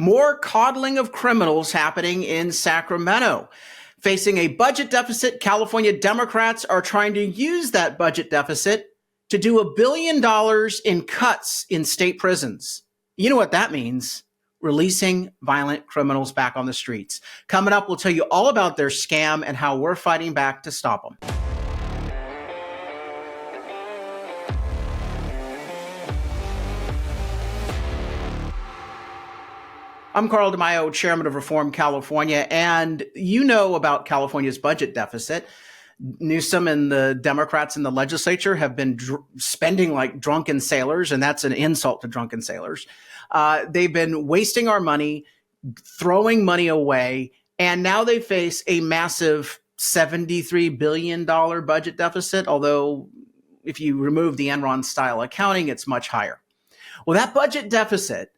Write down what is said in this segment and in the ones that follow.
More coddling of criminals happening in Sacramento. Facing a budget deficit, California Democrats are trying to use that budget deficit to do $1 billion in cuts in state prisons. You know what that means? Releasing violent criminals back on the streets. Coming up, we'll tell you all about their scam and how we're fighting back to stop them. I'm Carl DeMaio, chairman of Reform California, and you know about California's budget deficit. Newsom and the Democrats in the legislature have been spending like drunken sailors, and that's an insult to drunken sailors. They've been wasting our money, throwing money away, and now they face a massive $73 billion budget deficit, although if you remove the Enron-style accounting, it's much higher. Well, that budget deficit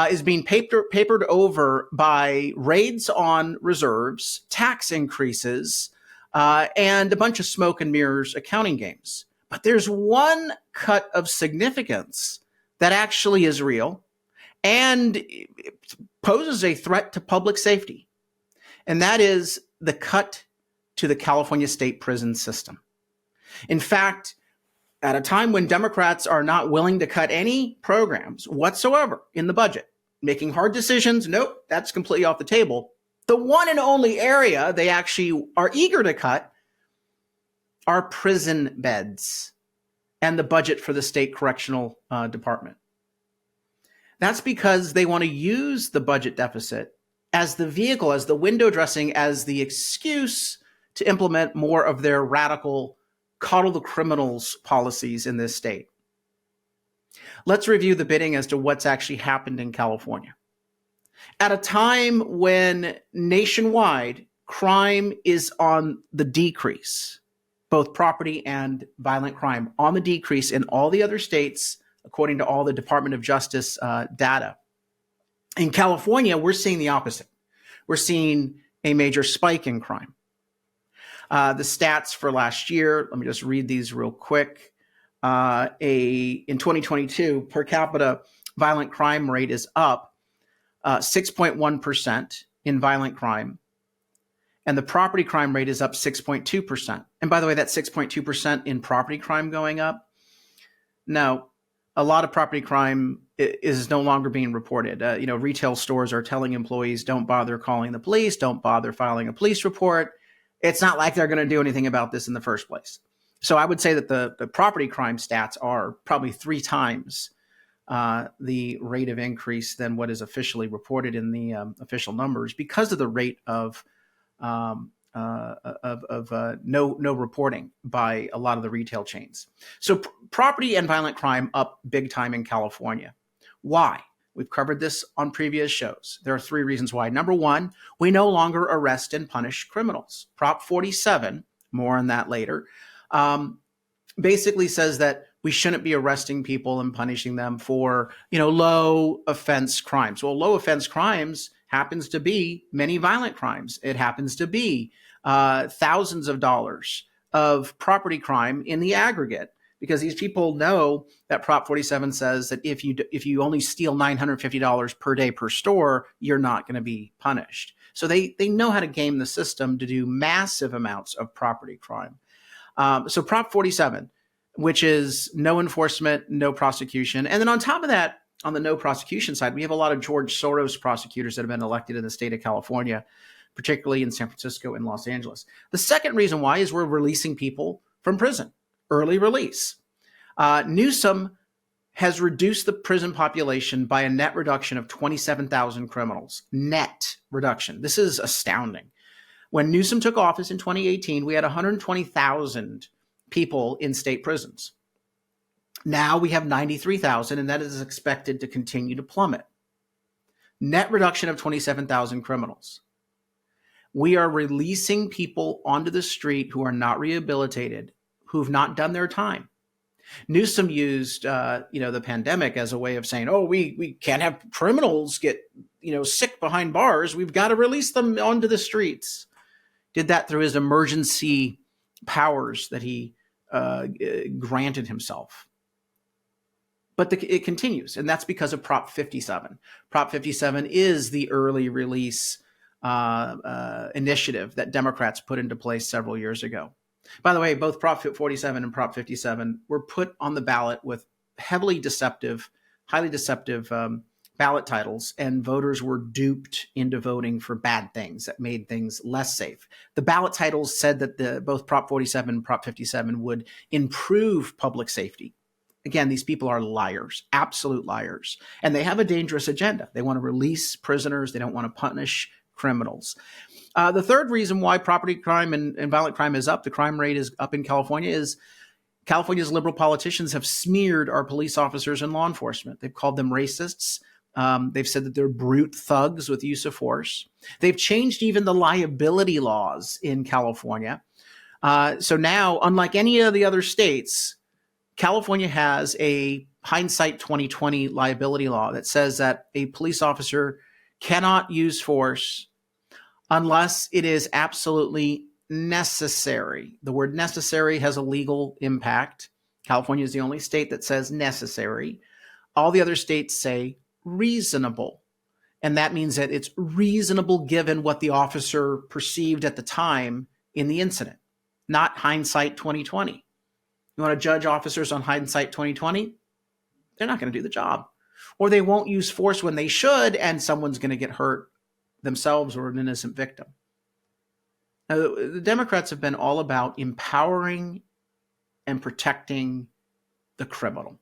is being papered over by raids on reserves, tax increases, and a bunch of smoke and mirrors accounting games. But there's one cut of significance that actually is real and poses a threat to public safety. And that is the cut to the California state prison system. In fact, at a time when Democrats are not willing to cut any programs whatsoever in the budget, making hard decisions, nope, that's completely off the table. The one and only area they actually are eager to cut are prison beds and the budget for the state correctional department. That's because they want to use the budget deficit as the vehicle, as the window dressing, as the excuse to implement more of their radical coddle the criminals policies in this state. Let's review the bidding as to what's actually happened in California. At a time when nationwide crime is on the decrease, both property and violent crime on the decrease in all the other states, according to all the Department of Justice data. In California, we're seeing the opposite. We're seeing a major spike in crime. The stats for last year, let me just read these real quick. In 2022, per capita violent crime rate is up 6.1% in violent crime. And the property crime rate is up 6.2%. And by the way, that 6.2% in property crime going up. Now, a lot of property crime is no longer being reported. Retail stores are telling employees, don't bother calling the police, don't bother filing a police report. It's not like they're going to do anything about this in the first place. So I would say that the property crime stats are probably 3 times the rate of increase than what is officially reported in the official numbers because of the rate of no reporting by a lot of the retail chains. So property and violent crime up big time in California. Why? We've covered this on previous shows. There are 3 reasons why. Number 1, we no longer arrest and punish criminals. Prop 47, more on that later, basically says that we shouldn't be arresting people and punishing them for, low offense crimes. Well, low offense crimes happens to be many violent crimes. It happens to be thousands of dollars of property crime in the aggregate, because these people know that Prop 47 says that if you only steal $950 per day per store, you're not going to be punished. So they know how to game the system to do massive amounts of property crime. So Prop 47, which is no enforcement, no prosecution. And then on top of that, on the no prosecution side, we have a lot of George Soros prosecutors that have been elected in the state of California, particularly in San Francisco and Los Angeles. The second reason why is we're releasing people from prison, early release. Newsom has reduced the prison population by a net reduction of 27,000 criminals. Net reduction. This is astounding. When Newsom took office in 2018, we had 120,000 people in state prisons. Now we have 93,000, and that is expected to continue to plummet. Net reduction of 27,000 criminals. We are releasing people onto the street who are not rehabilitated, who've not done their time. Newsom used, the pandemic as a way of saying, "Oh, we can't have criminals get, sick behind bars. We've got to release them onto the streets." Did that through his emergency powers that he granted himself. But it continues, and that's because of Prop 57. Prop 57 is the early release initiative that Democrats put into place several years ago. By the way, both Prop 47 and Prop 57 were put on the ballot with highly deceptive ballot titles, and voters were duped into voting for bad things that made things less safe. The ballot titles said that both Prop 47 and Prop 57 would improve public safety. Again, these people are liars, absolute liars, and they have a dangerous agenda. They want to release prisoners. They don't want to punish criminals. The third reason why property crime and violent crime is up, the crime rate is up in California, is California's liberal politicians have smeared our police officers and law enforcement. They've called them racists. They've said that they're brute thugs with use of force. They've changed even the liability laws in California. So now, unlike any of the other states, California has a hindsight 2020 liability law that says that a police officer cannot use force unless it is absolutely necessary. The word necessary has a legal impact. California is the only state that says necessary. All the other states say reasonable. And that means that it's reasonable given what the officer perceived at the time in the incident, not hindsight 2020. You want to judge officers on hindsight 2020? They're not going to do the job. Or they won't use force when they should, and someone's going to get hurt themselves or an innocent victim. Now, the Democrats have been all about empowering and protecting the criminal,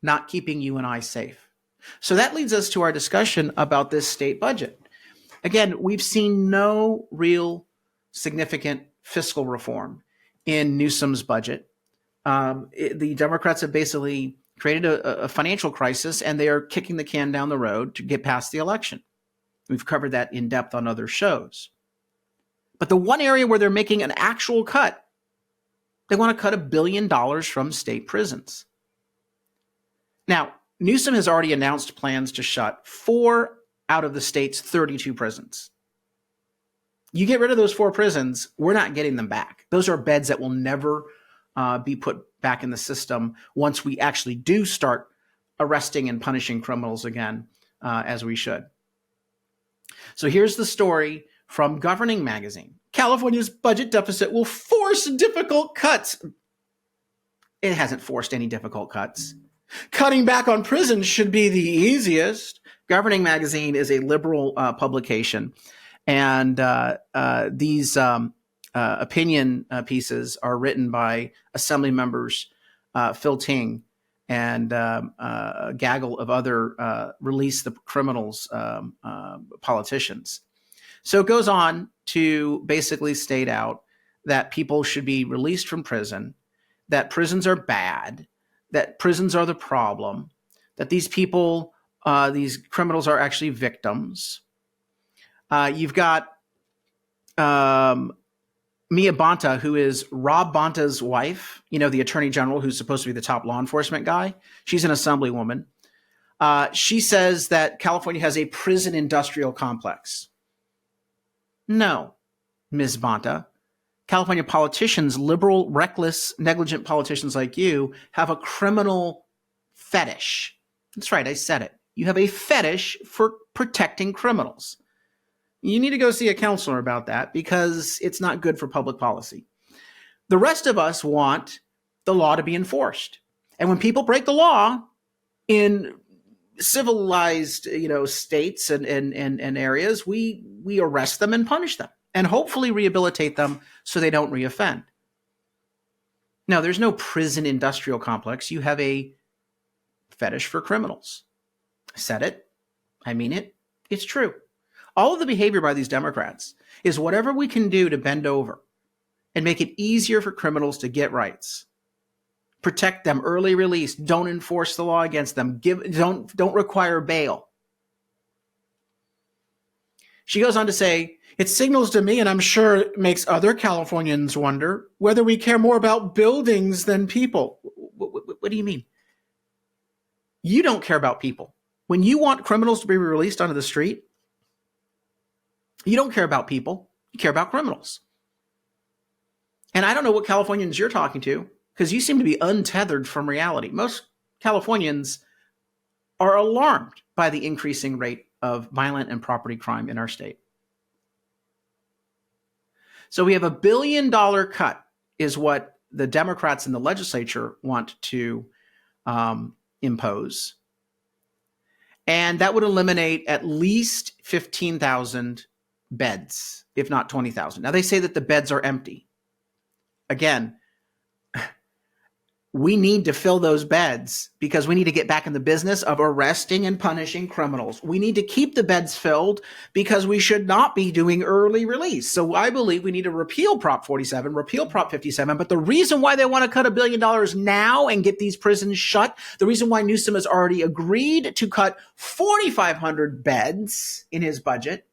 not keeping you and I safe. So that leads us to our discussion about this state budget. Again, we've seen no real significant fiscal reform in Newsom's budget. The Democrats have basically created a financial crisis, and they are kicking the can down the road to get past the election. We've covered that in depth on other shows. But the one area where they're making an actual cut, they want to cut $1 billion from state prisons. Now, Newsom has already announced plans to shut 4 out of the state's 32 prisons. You get rid of those 4 prisons, we're not getting them back. Those are beds that will never be put back in the system once we actually do start arresting and punishing criminals again, as we should. So here's the story from Governing Magazine. California's budget deficit will force difficult cuts. It hasn't forced any difficult cuts. Cutting back on prisons should be the easiest. Governing Magazine is a liberal publication, and these opinion pieces are written by Assembly members Phil Ting and a gaggle of other release the criminals politicians. So it goes on to basically state out that people should be released from prison, that prisons are bad, that prisons are the problem, that these people, these criminals are actually victims. You've got Mia Bonta, who is Rob Bonta's wife, the attorney general who's supposed to be the top law enforcement guy. She's an assemblywoman. She says that California has a prison industrial complex. No, Ms. Bonta. California politicians, liberal, reckless, negligent politicians like you, have a criminal fetish. That's right, I said it. You have a fetish for protecting criminals. You need to go see a counselor about that because it's not good for public policy. The rest of us want the law to be enforced. And when people break the law in civilized, states and areas, we arrest them and punish them and hopefully rehabilitate them so they don't reoffend. Now, there's no prison industrial complex. You have a fetish for criminals. I said it. I mean it. It's true. All of the behavior by these Democrats is whatever we can do to bend over and make it easier for criminals to get rights. Protect them, early release, don't enforce the law against them, don't require bail. She goes on to say, it signals to me, and I'm sure it makes other Californians wonder, whether we care more about buildings than people. What do you mean? You don't care about people. When you want criminals to be released onto the street, you don't care about people. You care about criminals. And I don't know what Californians you're talking to, because you seem to be untethered from reality. Most Californians are alarmed by the increasing rate of violent and property crime in our state. So we have $1 billion cut is what the Democrats in the legislature want to impose. And that would eliminate at least 15,000 beds, if not 20,000. Now, they say that the beds are empty. Again, we need to fill those beds because we need to get back in the business of arresting and punishing criminals. We need to keep the beds filled because we should not be doing early release. So I believe we need to repeal Prop 47, repeal Prop 57. But the reason why they want to cut $1 billion now and get these prisons shut, the reason why Newsom has already agreed to cut 4,500 beds in his budget,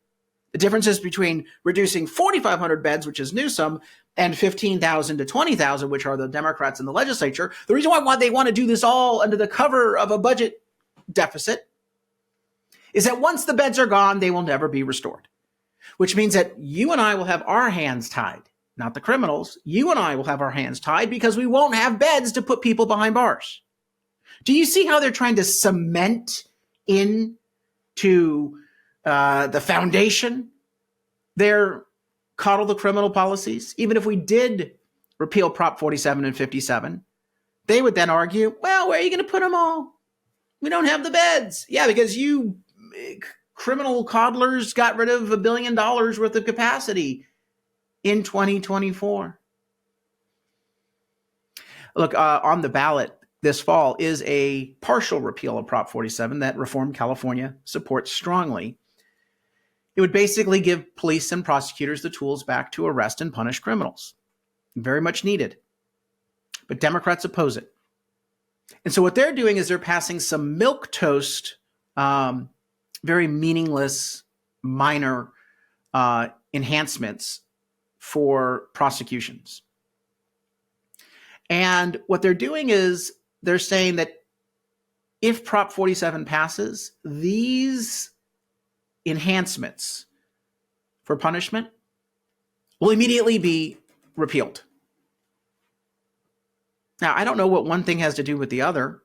the difference is between reducing 4,500 beds, which is Newsom, and 15,000 to 20,000, which are the Democrats in the legislature. The reason why they want to do this all under the cover of a budget deficit is that once the beds are gone, they will never be restored, which means that you and I will have our hands tied, not the criminals. You and I will have our hands tied because we won't have beds to put people behind bars. Do you see how they're trying to cement into the foundation their coddle the criminal policies? Even if we did repeal Prop 47 and 57, they would then argue, well, where are you going to put them all? We don't have the beds. Yeah, because you criminal coddlers got rid of $1 billion worth of capacity in 2024. Look, on the ballot this fall is a partial repeal of Prop 47 that Reform California supports strongly. It would basically give police and prosecutors the tools back to arrest and punish criminals. Very much needed. But Democrats oppose it. And so what they're doing is they're passing some milquetoast, very meaningless, minor enhancements for prosecutions. And what they're doing is they're saying that if Prop 47 passes, these enhancements for punishment will immediately be repealed. Now, I don't know what one thing has to do with the other.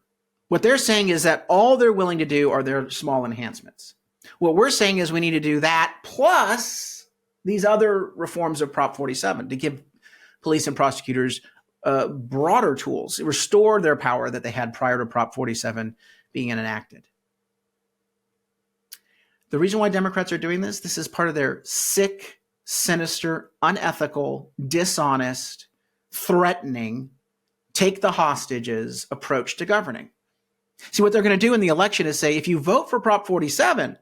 What they're saying is that all they're willing to do are their small enhancements. What we're saying is we need to do that plus these other reforms of Prop 47 to give police and prosecutors broader tools, restore their power that they had prior to Prop 47 being enacted. The reason why Democrats are doing this is part of their sick, sinister, unethical, dishonest, threatening, take the hostages approach to governing. See, what they're going to do in the election is say, if you vote for Prop 47,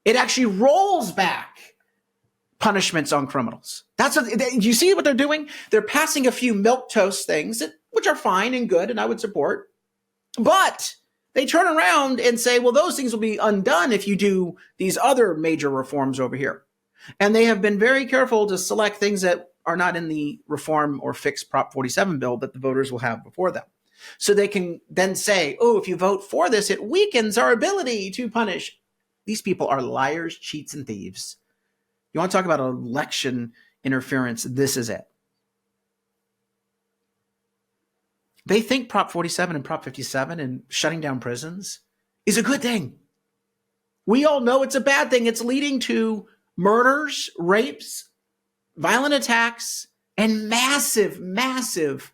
it actually rolls back punishments on criminals. That's what you see what they're doing? They're passing a few milquetoast things, which are fine and good, and I would support. But they turn around and say, well, those things will be undone if you do these other major reforms over here. And they have been very careful to select things that are not in the reform or fix Prop 47 bill that the voters will have before them. So they can then say, oh, if you vote for this, it weakens our ability to punish. These people are liars, cheats, and thieves. You want to talk about election interference? This is it. They think Prop 47 and Prop 57 and shutting down prisons is a good thing. We all know it's a bad thing. It's leading to murders, rapes, violent attacks, and massive, massive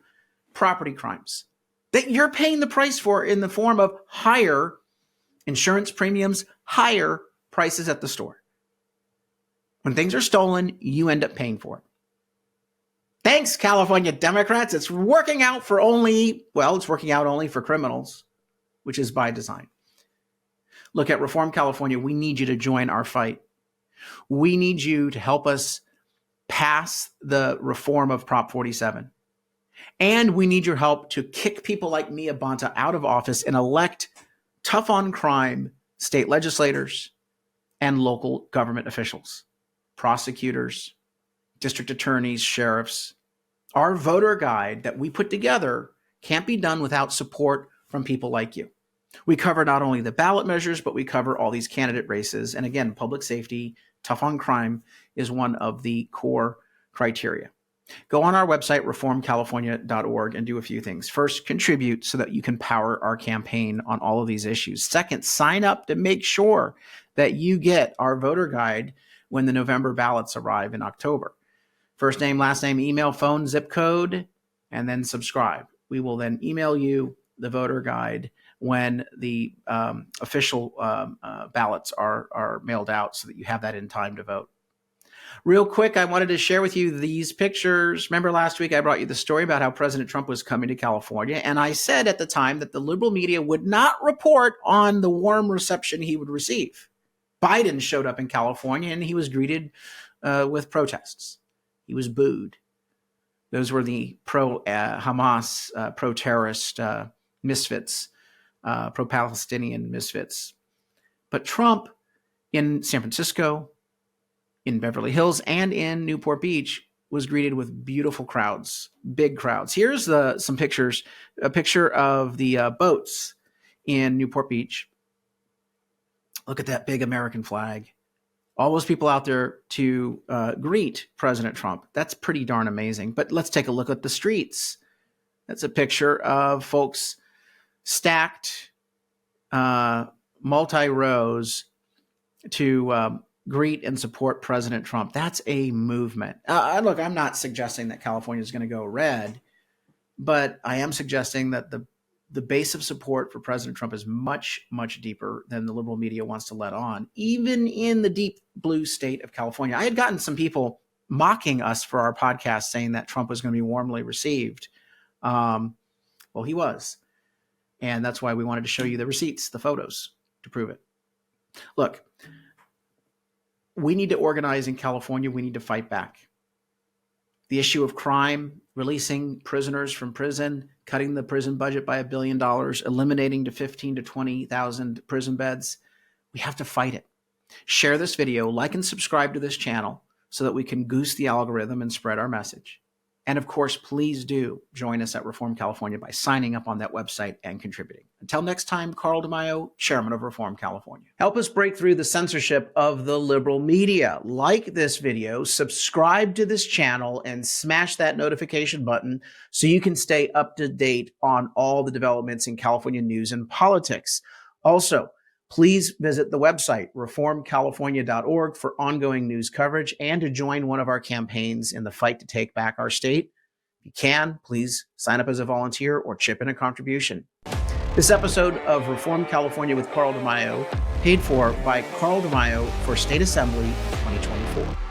property crimes that you're paying the price for in the form of higher insurance premiums, higher prices at the store. When things are stolen, you end up paying for it. Thanks, California Democrats. It's working out it's working out only for criminals, which is by design. Look, at Reform California, we need you to join our fight. We need you to help us pass the reform of Prop 47. And we need your help to kick people like Mia Bonta out of office and elect tough on crime state legislators and local government officials, prosecutors, district attorneys, sheriffs. Our voter guide that we put together can't be done without support from people like you. We cover not only the ballot measures, but we cover all these candidate races. And again, public safety, tough on crime is one of the core criteria. Go on our website, reformcalifornia.org, and do a few things. First, contribute so that you can power our campaign on all of these issues. Second, sign up to make sure that you get our voter guide when the November ballots arrive in October. First name, last name, email, phone, zip code, and then subscribe. We will then email you the voter guide when the official ballots are mailed out so that you have that in time to vote. Real quick, I wanted to share with you these pictures. Remember last week I brought you the story about how President Trump was coming to California, and I said at the time that the liberal media would not report on the warm reception he would receive. Biden showed up in California, and he was greeted with protests. He was booed. Those were the pro-Hamas, pro-terrorist misfits, pro-Palestinian misfits. But Trump in San Francisco, in Beverly Hills, and in Newport Beach was greeted with beautiful crowds, big crowds. Here's some pictures, a picture of the boats in Newport Beach. Look at that big American flag. All those people out there to greet President Trump. That's pretty darn amazing. But let's take a look at the streets. That's a picture of folks stacked multi-rows to greet and support President Trump. That's a movement. Look, I'm not suggesting that California is going to go red, but I am suggesting that the base of support for President Trump is much, much deeper than the liberal media wants to let on, even in the deep blue state of California. I had gotten some people mocking us for our podcast saying that Trump was going to be warmly received. Well, he was. And that's why we wanted to show you the receipts, the photos to prove it. Look, we need to organize in California. We need to fight back. The issue of crime, releasing prisoners from prison, cutting the prison budget by $1 billion, eliminating to 15 to 20,000 prison beds. We have to fight it. Share this video, like and subscribe to this channel so that we can goose the algorithm and spread our message. And of course, please do join us at Reform California by signing up on that website and contributing. Until next time, Carl DeMaio, Chairman of Reform California. Help us break through the censorship of the liberal media. Like this video, subscribe to this channel, and smash that notification button so you can stay up to date on all the developments in California news and politics. Also, please visit the website, reformcalifornia.org, for ongoing news coverage and to join one of our campaigns in the fight to take back our state. If you can, please sign up as a volunteer or chip in a contribution. This episode of Reform California with Carl DeMaio, paid for by Carl DeMaio for State Assembly 2024.